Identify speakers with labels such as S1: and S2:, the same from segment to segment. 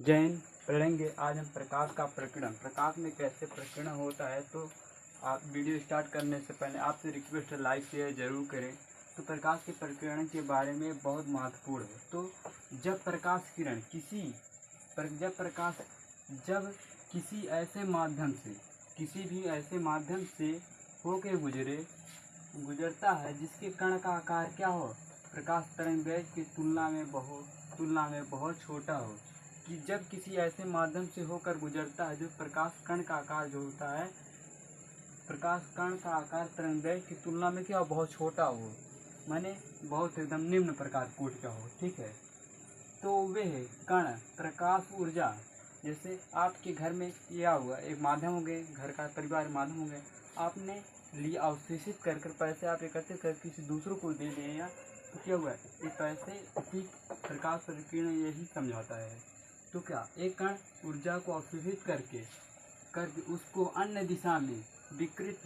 S1: जय हिंद। पढ़ेंगे आज हम प्रकाश का प्रकीर्णन। प्रकाश में कैसे प्रकीर्णन होता है। तो आप वीडियो स्टार्ट करने से पहले आपसे रिक्वेस्ट है, लाइक शेयर जरूर करें। तो प्रकाश के प्रकीर्णन के बारे में बहुत महत्वपूर्ण है। तो जब प्रकाश किरण जब किसी ऐसे माध्यम से किसी भी ऐसे माध्यम से होके गुजरता है जिसके कण का आकार क्या हो, प्रकाश तरंग दैर्घ्य की तुलना में बहुत छोटा हो। कि जब किसी ऐसे माध्यम से होकर गुजरता है जो प्रकाश कण का आकार जो होता है, प्रकाश कण का आकार तरंग दैर्घ्य की तुलना में क्या हो, बहुत छोटा हो, माने बहुत एकदम निम्न प्रकाश कोटि का हो। ठीक है। तो वह कण प्रकाश ऊर्जा, जैसे आपके घर में यह हुआ एक माध्यम हो गए, घर का परिवार माध्यम हो गए, आपने लिए अवशोषित कर पैसे आप एकत्रित कर किसी दूसरों को दे दें, या तो क्या हुआ, ये पैसे ठीक प्रकाश प्रकीर्णन यही समझाता है। तो क्या एक कण ऊर्जा को अवशोषित करके उसको अन्य दिशा में विकृत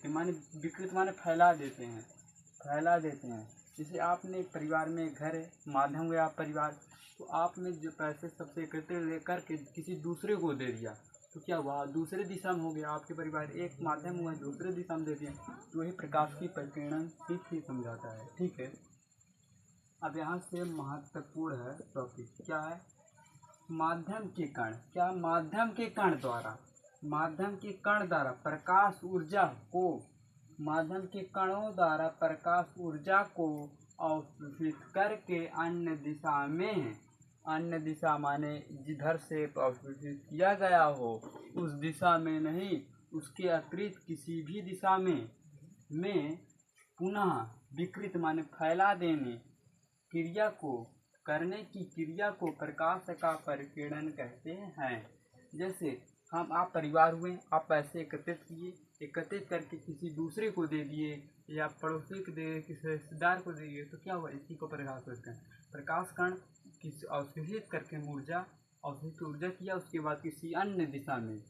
S1: माने फैला देते हैं। जैसे आपने परिवार में घर माध्यम हुआ परिवार, तो आपने जो पैसे सबसे एकत्रित लेकर के किसी दूसरे को दे दिया, तो क्या हुआ, दूसरे दिशा में हो गया। आपके परिवार एक माध्यम हुआ दूसरे दिशा में दे दिया, तो वही प्रकाश की प्रकीर्णन ही समझाता है। ठीक है। अब यहाँ से महत्वपूर्ण है टॉपिक क्या है, माध्यम के कण। क्या माध्यम के कण द्वारा प्रकाश ऊर्जा को, माध्यम के कणों द्वारा प्रकाश ऊर्जा को अवशोषित करके अन्य दिशा माने जिधर से अवशोषित किया गया हो उस दिशा में नहीं, उसके अतिरिक्त किसी भी दिशा में पुनः विकृत माने फैला देने करने की क्रिया को प्रकाश का प्रकीर्णन कहते हैं। जैसे आप परिवार हुए, आप पैसे एकत्रित करके किसी दूसरे को दे दिए, या पड़ोसी को दे, किसी रिश्तेदार को दे दिए, तो क्या हुआ, इसी को प्रकाश कण किसी अवशोषित करके ऊर्जा किया, उसके बाद किसी अन्य दिशा में,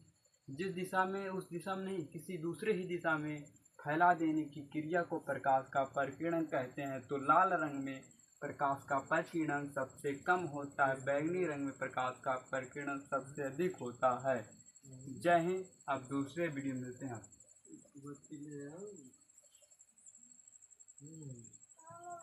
S1: जिस दिशा में उस दिशा में नहीं, किसी दूसरे ही दिशा में फैला देने की क्रिया को प्रकाश का प्रकीर्णन कहते हैं। तो लाल रंग में प्रकाश का प्रकीर्णन सबसे कम होता है, बैंगनी रंग में प्रकाश का प्रकीर्णन सबसे अधिक होता है। जय हिंद। अब दूसरे वीडियो में मिलते हैं।